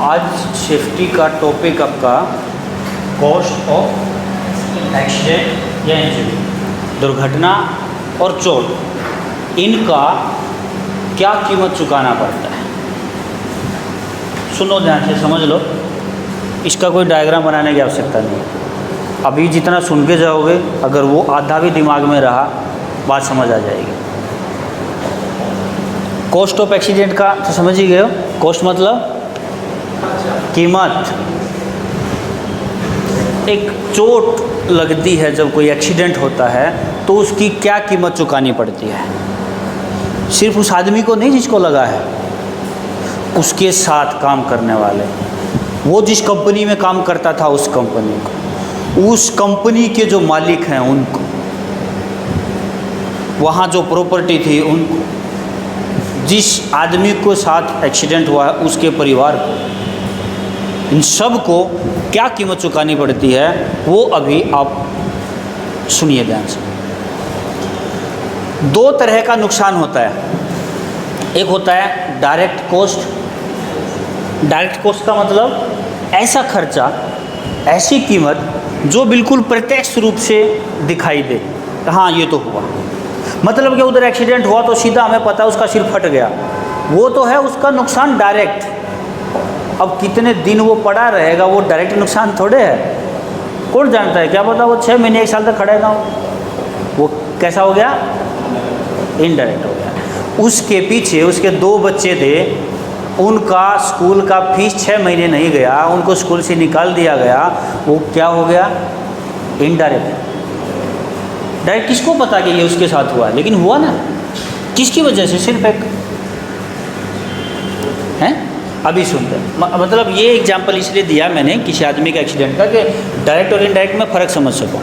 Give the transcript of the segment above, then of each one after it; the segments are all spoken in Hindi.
आज सेफ्टी का टॉपिक आपका कॉस्ट ऑफ एक्सीडेंट या इंजरी, दुर्घटना और चोट, इनका क्या कीमत चुकाना पड़ता है। सुनो ध्यान से, समझ लो, इसका कोई डायग्राम बनाने की आवश्यकता नहीं है। अभी जितना सुन के जाओगे, अगर वो आधा भी दिमाग में रहा, बात समझ आ जाएगी। कॉस्ट ऑफ एक्सीडेंट का तो समझ ही गए हो। कॉस्ट मतलब कीमत। एक चोट लगती है जब कोई एक्सीडेंट होता है तो उसकी क्या कीमत चुकानी पड़ती है। सिर्फ उस आदमी को नहीं जिसको लगा है, उसके साथ काम करने वाले, वो जिस कंपनी में काम करता था उस कंपनी को, उस कंपनी के जो मालिक हैं उनको, वहाँ जो प्रॉपर्टी थी उनको, जिस आदमी को साथ एक्सीडेंट हुआ है उसके परिवार को, इन सब को क्या कीमत चुकानी पड़ती है वो अभी आप सुनिए ध्यान से। दो तरह का नुकसान होता है। एक होता है डायरेक्ट कॉस्ट। डायरेक्ट कॉस्ट का मतलब ऐसा खर्चा, ऐसी कीमत जो बिल्कुल प्रत्यक्ष रूप से दिखाई दे, हाँ ये तो हुआ। मतलब कि उधर एक्सीडेंट हुआ तो सीधा हमें पता है उसका सिर फट गया, वो तो है उसका नुकसान डायरेक्ट। अब कितने दिन वो पड़ा रहेगा वो डायरेक्ट नुकसान थोड़े है, कौन जानता है, क्या पता वो 6 महीने 1 साल तक खड़ा ना हो। वो कैसा हो गया, इनडायरेक्ट हो गया। उसके पीछे उसके 2 बच्चे थे, उनका स्कूल का फीस 6 महीने नहीं गया, उनको स्कूल से निकाल दिया गया, वो क्या हो गया, इनडायरेक्ट। डायरेक्ट किसको पता कि ये उसके साथ हुआ, लेकिन हुआ ना, किसकी वजह से, सिर्फ एक हैं। अभी सुनते हैं, मतलब ये एग्जाम्पल इसलिए दिया मैंने किसी आदमी का एक्सीडेंट का कि डायरेक्ट और इनडायरेक्ट में फ़र्क समझ सकूँ।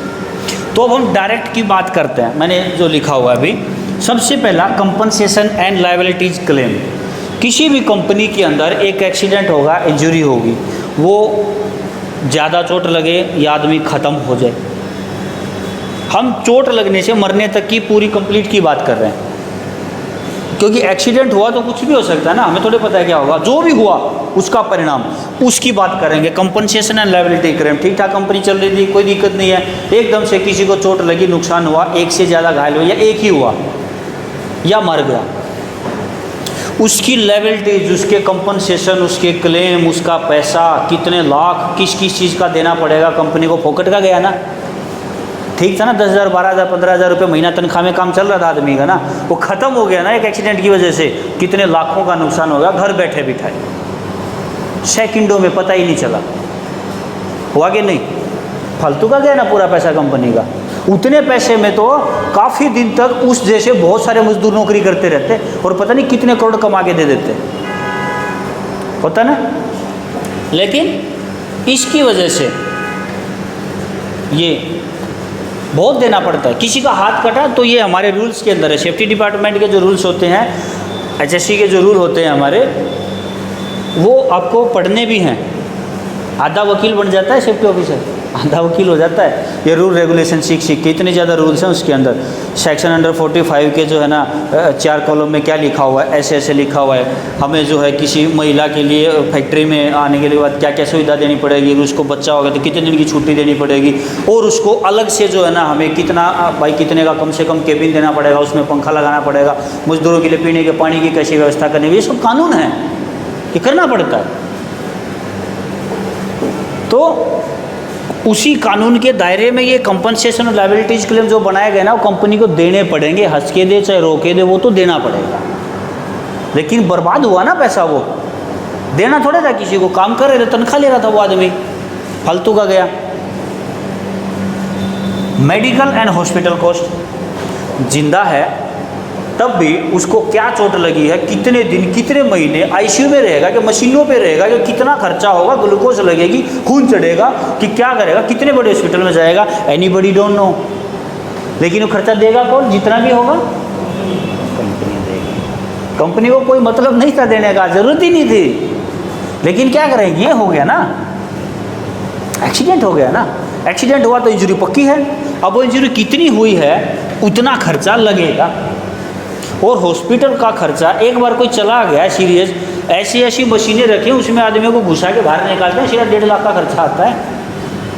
तो अब हम डायरेक्ट की बात करते हैं। मैंने जो लिखा हुआ है अभी, सबसे पहला कंपनसेशन एंड लायबिलिटीज क्लेम। किसी भी कंपनी के अंदर एक एक्सीडेंट होगा, इंजरी होगी, वो ज़्यादा चोट लगे या आदमी ख़त्म हो जाए, हम चोट लगने से मरने तक की पूरी कंप्लीट की बात कर रहे हैं। क्योंकि एक्सीडेंट हुआ तो कुछ भी हो सकता है ना, हमें थोड़े पता है क्या होगा, जो भी हुआ उसका परिणाम, उसकी बात करेंगे। कंपनसेशन एंड लायबिलिटी क्लेम, ठीक ठाक कंपनी चल रही थी, कोई दिक्कत नहीं है, एकदम से किसी को चोट लगी, नुकसान हुआ, एक से ज़्यादा घायल हुआ या एक ही हुआ या मर गया, उसकी लायबिलिटीज, उसके कंपनसेशन, उसके क्लेम, उसका पैसा, कितने लाख किस किस चीज़ का देना पड़ेगा कंपनी को, फोकट का गया ना, ठीक था ना। 10,000 12,000 15,000 रुपये महीना तनख्वाह में काम चल रहा था आदमी का ना, वो ख़त्म हो गया ना एक एक्सीडेंट की वजह से, कितने लाखों का नुकसान हो गया, घर बैठे बिठाए, सेकंडों में पता ही नहीं चला, हुआ कि नहीं, फालतू का गया ना पूरा पैसा कंपनी का। उतने पैसे में तो काफ़ी दिन तक उस जैसे बहुत सारे मजदूर नौकरी करते रहते और पता नहीं कितने करोड़ कमा के दे देते, होता ना। लेकिन इसकी वजह से ये बहुत देना पड़ता है। किसी का हाथ कटा तो ये हमारे रूल्स के अंदर है, सेफ्टी डिपार्टमेंट के जो रूल्स होते हैं, HSC के जो रूल होते हैं हमारे, वो आपको पढ़ने भी हैं। आधा वकील बन जाता है सेफ्टी ऑफिसर, आधा वकील हो जाता है। ये रूल रेगुलेशन सीख के, इतने ज़्यादा रूल्स हैं उसके अंदर। सेक्शन अंडर 45 के जो है ना 4 कॉलम में क्या लिखा हुआ है, ऐसे ऐसे लिखा हुआ है, हमें जो है किसी महिला के लिए फैक्ट्री में आने के बाद क्या क्या सुविधा देनी पड़ेगी, उसको बच्चा होगा तो कितने दिन की छुट्टी देनी पड़ेगी, और उसको अलग से जो है ना हमें कितना भाई कितने का कम से कम केबिन देना पड़ेगा, उसमें पंखा लगाना पड़ेगा, मजदूरों के लिए पीने के पानी की कैसी व्यवस्था करनी, ये सब कानून है, ये करना पड़ता है। तो उसी कानून के दायरे में ये कंपनसेशन और लायबिलिटीज क्लेम जो बनाए गए ना, वो कंपनी को देने पड़ेंगे, हंस के दे चाहे रोके दे, वो तो देना पड़ेगा। लेकिन बर्बाद हुआ ना पैसा, वो देना थोड़े था किसी को, काम कर रहे थे, तनख्वाह ले रहा था वो आदमी, फालतू का गया। मेडिकल एंड हॉस्पिटल कॉस्ट, जिंदा है तब भी उसको क्या चोट लगी है, कितने दिन कितने महीने आईसीयू में रहेगा, कि मशीनों पे रहेगा, कि कितना खर्चा होगा, ग्लूकोज लगेगी, खून चढ़ेगा, कि क्या करेगा, कितने बड़े हॉस्पिटल में जाएगा, एनीबडी डोंट नो। लेकिन वो खर्चा देगा कौन, जितना भी होगा कंपनी देगी। कंपनी को कोई मतलब नहीं था देने का, जरूरत ही नहीं थी, लेकिन क्या करेंगे, ये हो गया ना, एक्सीडेंट हो गया ना, एक्सीडेंट हुआ तो इंजरी पक्की है। अब वो इंजरी कितनी हुई है उतना खर्चा लगेगा, और हॉस्पिटल का खर्चा, एक बार कोई चला गया सीरियस, ऐसी ऐसी मशीनें रखी हैं, उसमें आदमियों को घुसा के बाहर निकालते हैं, सीधा 1.5 लाख का खर्चा आता है।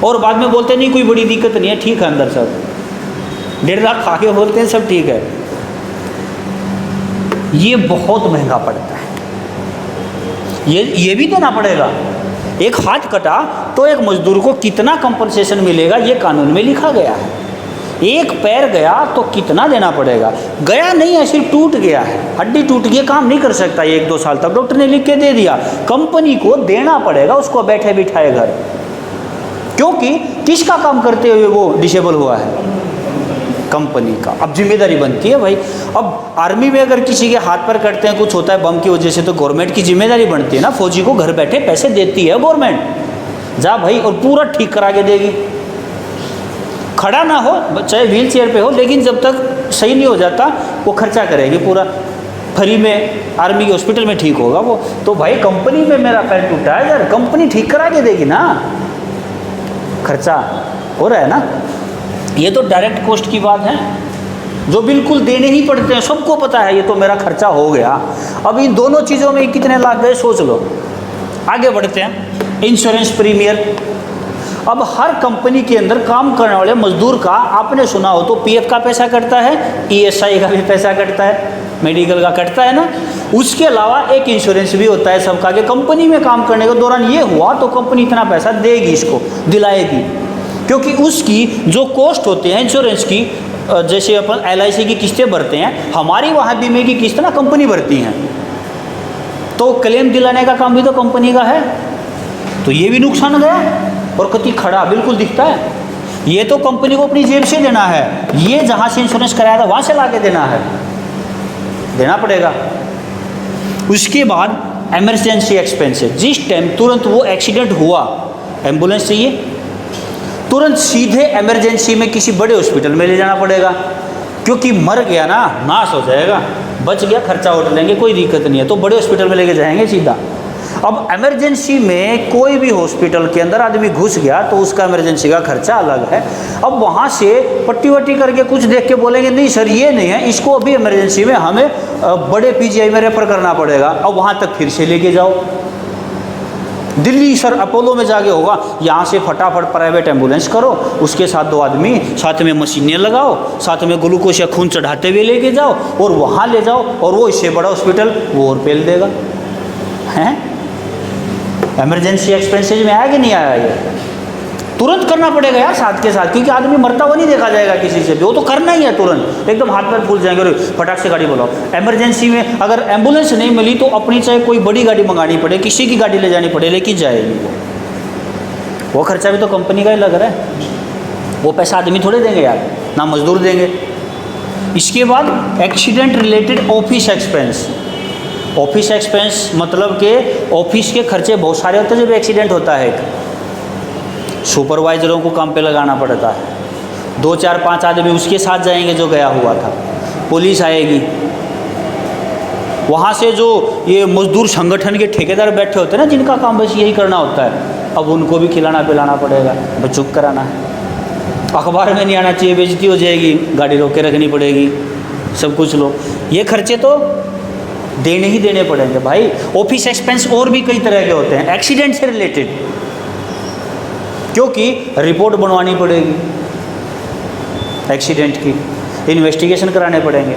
और बाद में बोलते नहीं कोई बड़ी दिक्कत नहीं है, ठीक है, अंदर सब 1.5 लाख खा के बोलते हैं सब ठीक है। ये बहुत महंगा पड़ता है, ये भी देना पड़ेगा। एक हाथ कटा तो एक मजदूर को कितना कंपनसेशन मिलेगा, ये कानून में लिखा गया है। एक पैर गया तो कितना देना पड़ेगा। गया नहीं है, सिर्फ टूट गया है, हड्डी टूट गई, काम नहीं कर सकता 1-2 साल तक, डॉक्टर ने लिख के दे दिया, कंपनी को देना पड़ेगा उसको बैठे बिठाए घर। क्योंकि किसका काम करते हुए वो डिसेबल हुआ है, कंपनी का। अब जिम्मेदारी बनती है भाई। अब आर्मी में अगर किसी के हाथ पर कटते हैं, कुछ होता है बम की वजह से, तो गवर्नमेंट की जिम्मेदारी बनती है ना, फौजी को घर बैठे पैसे देती है गवर्नमेंट, जा भाई, और पूरा ठीक करा के देगी। खड़ा ना हो, चाहे व्हील चेयर पे हो, लेकिन जब तक सही नहीं हो जाता वो खर्चा करेगी पूरा, फ्री में आर्मी के हॉस्पिटल में ठीक होगा वो। तो भाई कंपनी में मेरा पैर टूटा है यार, कंपनी ठीक करा के देगी ना, खर्चा हो रहा है ना। ये तो डायरेक्ट कॉस्ट की बात है, जो बिल्कुल देने ही पड़ते हैं, सबको पता है ये तो मेरा खर्चा हो गया। अब इन दोनों चीज़ों में कितने लाख गए सोच लो। आगे बढ़ते हैं, इंश्योरेंस प्रीमियर। अब हर कंपनी के अंदर काम करने वाले मजदूर का आपने सुना हो तो पीएफ का पैसा कटता है, ईएसआई का भी पैसा कटता है, मेडिकल का कटता है ना। उसके अलावा एक इंश्योरेंस भी होता है सबका, कि कंपनी में काम करने के दौरान ये हुआ तो कंपनी इतना पैसा देगी, इसको दिलाएगी। क्योंकि उसकी जो कॉस्ट होते हैं इंश्योरेंस की, जैसे अपन LIC की किस्तें भरते हैं, हमारी वहाँ बीमे की किस्त ना कंपनी भरती हैं, तो क्लेम दिलाने का काम भी तो कंपनी का है। तो ये भी नुकसान गया, और कति खड़ा बिल्कुल दिखता है। ये तो कंपनी को अपनी जेब से देना है, ये जहाँ से इंश्योरेंस कराया था वहाँ से ला के देना है, देना पड़ेगा। उसके बाद इमरजेंसी एक्सपेंसेस, जिस टाइम तुरंत वो एक्सीडेंट हुआ, एम्बुलेंस चाहिए, तुरंत सीधे इमरजेंसी में किसी बड़े हॉस्पिटल में ले जाना पड़ेगा, क्योंकि मर गया ना, नाश हो जाएगा, बच गया खर्चा उठ लेंगे, कोई दिक्कत नहीं है, तो बड़े हॉस्पिटल में लेके जाएंगे सीधा। अब इमरजेंसी में कोई भी हॉस्पिटल के अंदर आदमी घुस गया तो उसका इमरजेंसी का खर्चा अलग है। अब वहाँ से पट्टी वट्टी करके कुछ देख के बोलेंगे नहीं सर ये नहीं है, इसको अभी इमरजेंसी में हमें बड़े PGI में रेफर करना पड़ेगा। अब वहाँ तक फिर से लेके जाओ, दिल्ली सर अपोलो में जाके होगा, यहाँ से फटाफट प्राइवेट एम्बुलेंस करो, उसके साथ 2 आदमी, साथ में मशीनें लगाओ, साथ में ग्लूकोज या खून चढ़ाते हुए लेके जाओ और वहाँ ले जाओ, और वो इससे बड़ा हॉस्पिटल वो और पेल देगा। हैं इमरजेंसी एक्सपेंसेज में आया कि नहीं आया? ये तुरंत करना पड़ेगा यार साथ के साथ, क्योंकि आदमी मरता हुआ नहीं देखा जाएगा किसी से भी, वो तो करना ही है तुरंत, एकदम हाथ पैर फूल जाएंगे और फटाक से गाड़ी बुलाओ। इमरजेंसी में अगर एम्बुलेंस नहीं मिली तो अपनी चाहे कोई बड़ी गाड़ी मंगानी पड़े, किसी की गाड़ी ले जानी पड़े, लेकिन जाएगी वो खर्चा भी तो कंपनी का ही लग रहा है, वो पैसा आदमी थोड़े देंगे यार, ना मजदूर देंगे। इसके बाद accident related office expense. Office expense मतलब के ऑफिस के खर्चे बहुत सारे होते हैं जब एक्सीडेंट होता है। सुपरवाइजरों को काम पे लगाना पड़ता है, 2 4 5 आदमी उसके साथ जाएंगे जो गया हुआ था, पुलिस आएगी, वहाँ से जो ये मजदूर संगठन के ठेकेदार बैठे होते हैं ना, जिनका काम बस यही करना होता है, अब उनको भी खिलाना पिलाना पड़ेगा, बस चुप कराना है। अखबार में नहीं आना चाहिए, बेइज्जती हो जाएगी, गाड़ी रोक के रखनी पड़ेगी, सब कुछ लो, ये खर्चे तो देने ही देने पड़ेंगे भाई। ऑफिस एक्सपेंस और भी कई तरह के होते हैं एक्सीडेंट से रिलेटेड, क्योंकि रिपोर्ट बनवानी पड़ेगी एक्सीडेंट की, इन्वेस्टिगेशन कराने पड़ेंगे।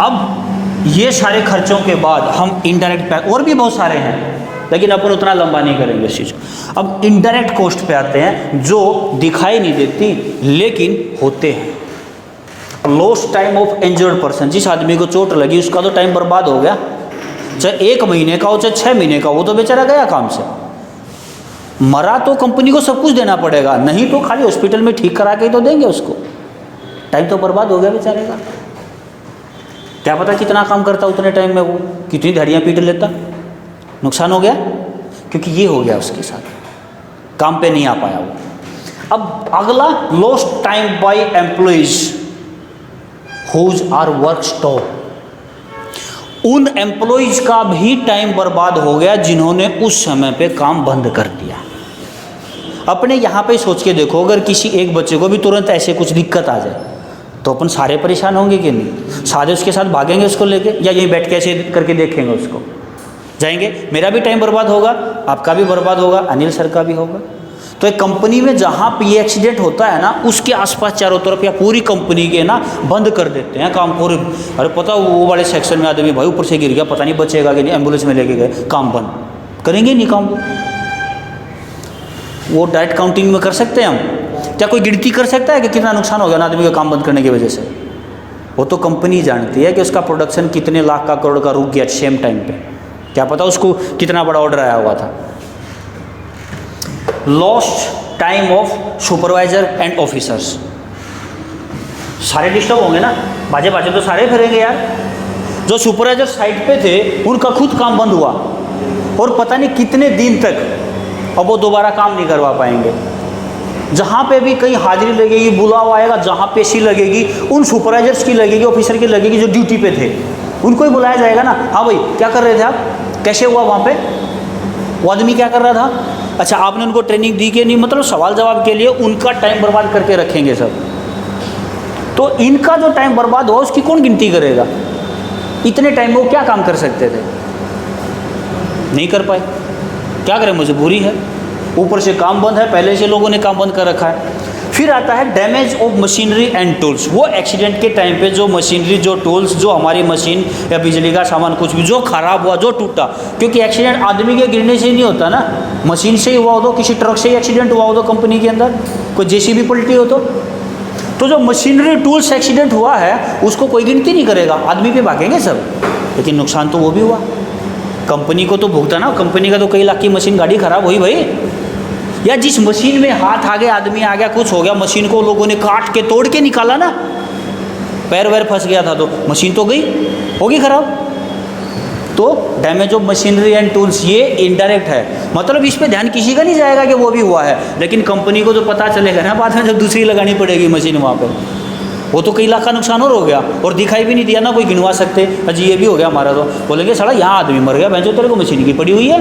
अब ये सारे खर्चों के बाद हम इनडायरेक्ट, और भी बहुत सारे हैं लेकिन अपन उतना लंबा नहीं करेंगे इस चीज़। अब इनडायरेक्ट कॉस्ट पे आते हैं जो दिखाई नहीं देती लेकिन होते हैं। Lost time of injured person, जिस आदमी को चोट लगी उसका तो टाइम बर्बाद हो गया, चाहे 1 महीने का हो चाहे 6 महीने का, वो तो बेचारा गया काम से। मरा तो कंपनी को सब कुछ देना पड़ेगा, नहीं तो खाली हॉस्पिटल में ठीक करा के ही तो देंगे उसको, टाइम तो बर्बाद हो गया बेचारे का। क्या पता कितना काम करता उतने टाइम में, वो कितनी धड़ियाँ पीट लेता, नुकसान हो गया क्योंकि ये हो गया उसके साथ, काम पे नहीं आ पाया वो। अब अगला, lost time by employees whose are work stop. उन एम्प्लॉइज का भी टाइम बर्बाद हो गया जिन्होंने उस समय पे काम बंद कर दिया। अपने यहाँ पे सोच के देखो, अगर किसी एक बच्चे को भी तुरंत ऐसे कुछ दिक्कत आ जाए तो अपन सारे परेशान होंगे कि नहीं? सारे उसके साथ भागेंगे उसको लेके, या यहीं बैठ के ऐसे करके देखेंगे उसको? जाएंगे। मेरा भी टाइम बर्बाद होगा, आपका भी बर्बाद होगा, अनिल सर का भी होगा। तो एक कंपनी में जहाँ पे ये एक्सीडेंट होता है ना, उसके आसपास चारों तरफ या पूरी कंपनी के ना बंद कर देते हैं काम पूरे। अरे पता वो वाले सेक्शन में आदमी भाई ऊपर से गिर गया, पता नहीं बचेगा कि नहीं, एम्बुलेंस में लेके गए, काम बंद करेंगे नहीं काम वो डायरेक्ट काउंटिंग में कर सकते हैं हम? क्या कोई गिनती कर सकता है कि कितना नुकसान हो गया ना आदमी का काम बंद करने की वजह से? वो तो कंपनी जानती है कि उसका प्रोडक्शन कितने लाख का करोड़ का रुक गया सेम टाइम पे, क्या पता उसको कितना बड़ा ऑर्डर आया हुआ था। Lost time of supervisor and officers, सारे डिस्टर्ब होंगे ना, बाजे बाजे तो सारे फिरेंगे यार। जो सुपरवाइजर साइट पे थे उनका खुद काम बंद हुआ और पता नहीं कितने दिन तक अब वो दोबारा काम नहीं करवा पाएंगे। जहाँ पे भी कहीं हाजिरी लगेगी, बुलावा आएगा, जहाँ पे सी लगेगी उन सुपरवाइजर्स की लगेगी, ऑफिसर की लगेगी जो ड्यूटी पे थे, उनको ही बुलाया जाएगा ना। हाँ भाई क्या कर रहे थे आप, कैसे हुआ वहाँ पे, वो आदमी क्या कर रहा था? अच्छा आपने उनको ट्रेनिंग दी कि नहीं? मतलब सवाल जवाब के लिए उनका टाइम बर्बाद करके रखेंगे सब। तो इनका जो टाइम बर्बाद हुआ उसकी कौन गिनती करेगा? इतने टाइम में वो क्या काम कर सकते थे, नहीं कर पाए। क्या करें, मजबूरी है, ऊपर से काम बंद है, पहले से लोगों ने काम बंद कर रखा है। फिर आता है damage of machinery and tools. वो एक्सीडेंट के टाइम पे जो मशीनरी, जो टूल्स, जो हमारी मशीन या बिजली का सामान कुछ भी जो खराब हुआ, जो टूटा, क्योंकि एक्सीडेंट आदमी के गिरने से ही नहीं होता ना, मशीन से ही हुआ हो, तो किसी ट्रक से ही एक्सीडेंट हुआ हो, तो कंपनी के अंदर कोई जेसीबी पलटी हो तो जो मशीनरी टूल्स एक्सीडेंट हुआ है उसको कोई गिनती नहीं करेगा, आदमी पे भागेंगे सब। लेकिन नुकसान तो वो भी हुआ, कंपनी को तो भुगता ना, कंपनी का तो कई लाख की मशीन गाड़ी खराब हुई भाई। या जिस मशीन में हाथ आ गया, आदमी आ गया, कुछ हो गया, मशीन को लोगों ने काट के तोड़ के निकाला ना, पैर वैर फंस गया था तो मशीन तो गई, होगी खराब। तो damage of machinery and tools ये इनडायरेक्ट है, मतलब इस पे ध्यान किसी का नहीं जाएगा कि वो भी हुआ है, लेकिन कंपनी को तो पता चलेगा ना बाद में जब दूसरी लगानी पड़ेगी मशीन वहाँ पे। वो तो कई लाख का नुकसान और हो गया और दिखाई भी नहीं दिया ना, कोई गिनवा सकते अजी ये भी हो गया हमारा, तो बोलेंगे साला यहाँ आदमी मर गया, भैंसो तेरे को मशीन की पड़ी हुई है,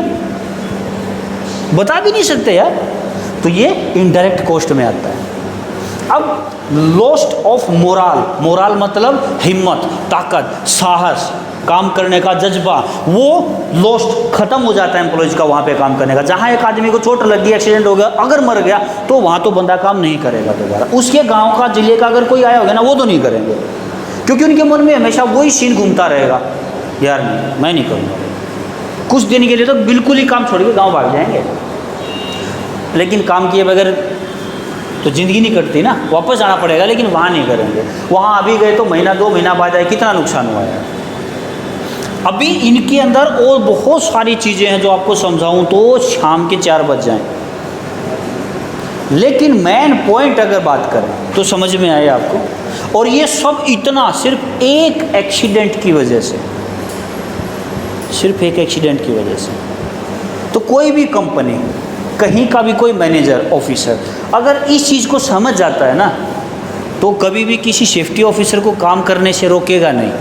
बता भी नहीं सकते यार। तो ये इनडायरेक्ट कॉस्ट में आता है। अब लॉस्ट ऑफ मोराल, मोराल मतलब हिम्मत, ताकत, साहस, काम करने का जज्बा, वो लॉस्ट खत्म हो जाता है एम्प्लॉयज़ का वहाँ पे काम करने का। जहाँ एक आदमी को चोट लग गई, एक्सीडेंट हो गया, अगर मर गया तो वहाँ तो बंदा काम नहीं करेगा दोबारा। उसके गांव का, जिले का अगर कोई आया होगा ना, वो तो नहीं करेंगे, क्योंकि उनके मन में हमेशा वही सीन घूमता रहेगा, यार नहीं मैं नहीं करूँगा। कुछ दिन के लिए तो बिल्कुल ही काम छोड़ के गाँव भाग जाएंगे, लेकिन काम किए बगैर तो ज़िंदगी नहीं कटती ना, वापस आना पड़ेगा, लेकिन वहाँ नहीं करेंगे। वहाँ अभी गए तो महीना 2 महीना बाद आए, कितना नुकसान हुआ है। अभी इनके अंदर और बहुत सारी चीज़ें हैं जो आपको समझाऊं तो शाम के 4 बज जाएं, लेकिन मेन पॉइंट अगर बात करें तो समझ में आए आपको। और ये सब इतना सिर्फ एक एक्सीडेंट की वजह से, सिर्फ एक एक्सीडेंट की वजह से। तो कोई भी कंपनी, कहीं का भी कोई मैनेजर, ऑफिसर अगर इस चीज़ को समझ जाता है ना, तो कभी भी किसी सेफ्टी ऑफिसर को काम करने से रोकेगा नहीं,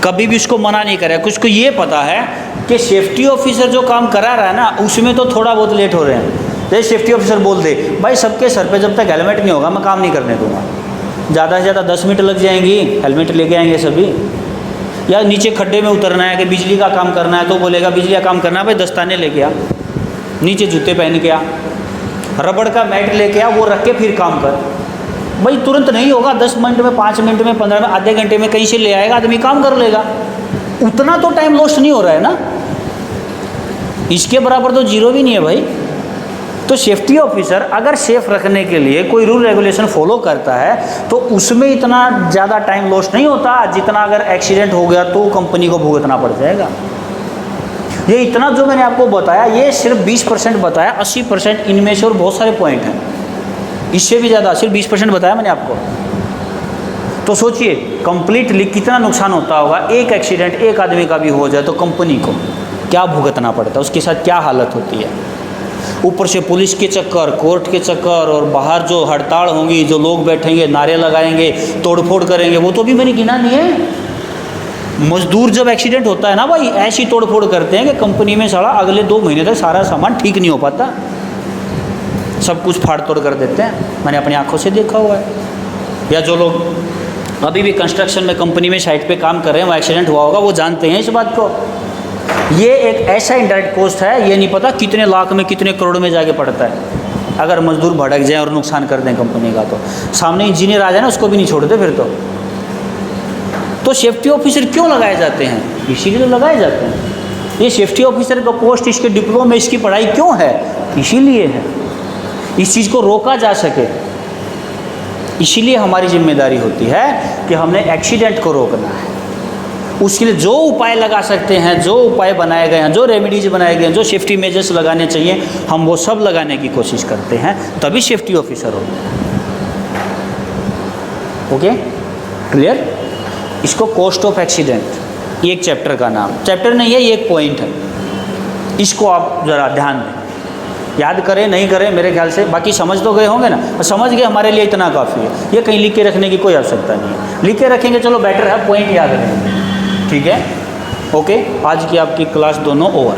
कभी भी उसको मना नहीं करेगा। कुछ को ये पता है कि सेफ्टी ऑफिसर जो काम करा रहा है ना, उसमें तो थोड़ा बहुत लेट हो रहे हैं। जैसे सेफ्टी ऑफिसर बोल दे भाई सबके सर पे जब तक हेलमेट नहीं होगा मैं काम नहीं करने दूंगा, ज़्यादा से ज़्यादा 10 मिनट लग जाएंगी, हेलमेट लेके आएंगे सभी। या नीचे खड्डे में उतरना है कि बिजली का काम करना है, तो बोलेगा बिजली का काम करना है भाई दस्ताने लेके आ, नीचे जूते पहन के आ, रबड़ का मैट लेके आ, वो रख के फिर काम कर। भाई तुरंत नहीं होगा, 10 मिनट में, 5 मिनट में, 15 में, आधे घंटे में कहीं से ले आएगा आदमी, काम कर लेगा। उतना तो टाइम लॉस्ट नहीं हो रहा है ना, इसके बराबर तो जीरो भी नहीं है भाई। तो सेफ्टी ऑफिसर अगर सेफ रखने के लिए कोई रूल रेगुलेशन फॉलो करता है तो उसमें इतना ज़्यादा टाइम लॉस्ट नहीं होता जितना अगर एक्सीडेंट हो गया तो कंपनी को भुगतना पड़ जाएगा। ये इतना जो मैंने आपको बताया ये सिर्फ 20% बताया, 80% इनमें से और बहुत सारे पॉइंट हैं, इससे भी ज़्यादा, सिर्फ 20% बताया मैंने आपको। तो सोचिए कंप्लीटली कितना नुकसान होता होगा, एक एक्सीडेंट एक आदमी का भी हो जाए तो कंपनी को क्या भुगतना पड़ता है, उसके साथ क्या हालत होती है। ऊपर से पुलिस के चक्कर, कोर्ट के चक्कर, और बाहर जो हड़ताल होंगी, जो लोग बैठेंगे, नारे लगाएंगे, तोड़फोड़ करेंगे, वो तो भी मैंने गिना नहीं है। मजदूर जब एक्सीडेंट होता है ना भाई, ऐसी तोड़फोड़ करते हैं कि कंपनी में साला अगले 2 महीने तक सारा सामान ठीक नहीं हो पाता, सब कुछ फाड़ तोड़ कर देते हैं, मैंने अपनी आंखों से देखा हुआ है। या जो लोग अभी भी कंस्ट्रक्शन में कंपनी में साइट पे काम कर रहे हैं, वो एक्सीडेंट हुआ होगा, वो जानते हैं इस बात को। ये एक ऐसा इनडायरेक्ट कॉस्ट है, ये नहीं पता कितने लाख में कितने करोड़ में जाके पड़ता है। अगर मजदूर भड़क जाए और नुकसान कर दें कंपनी का, तो सामने इंजीनियर आ जाए ना, उसको भी नहीं छोड़ते फिर तो सेफ्टी ऑफिसर क्यों लगाए जाते हैं? इसीलिए तो लगाए जाते हैं। ये सेफ्टी ऑफिसर का पोस्ट, इसके डिप्लोमा, इसकी पढ़ाई क्यों है? इसीलिए है, इस चीज़ को रोका जा सके। इसीलिए हमारी जिम्मेदारी होती है कि हमने एक्सीडेंट को रोकना है। उसके लिए जो उपाय लगा सकते हैं, जो उपाय बनाए गए हैं, जो रेमेडीज बनाए गए हैं, जो सेफ्टी मेजर्स लगाने चाहिए, हम वो सब लगाने की कोशिश करते हैं, तभी सेफ्टी ऑफिसर होते हैं। Okay, clear? इसको कॉस्ट ऑफ एक्सीडेंट, ये एक चैप्टर का नाम, चैप्टर नहीं है, ये एक पॉइंट है। इसको आप ज़रा ध्यान दें, याद करें नहीं करें मेरे ख्याल से, बाकी समझ तो गए होंगे ना। समझ गए, हमारे लिए इतना काफ़ी है। ये कहीं लिख के रखने की कोई आवश्यकता नहीं है। लिख के रखेंगे चलो बेटर है, पॉइंट याद रहेंगे। ठीक है, ओके। आज की आपकी क्लास दोनों ओवर।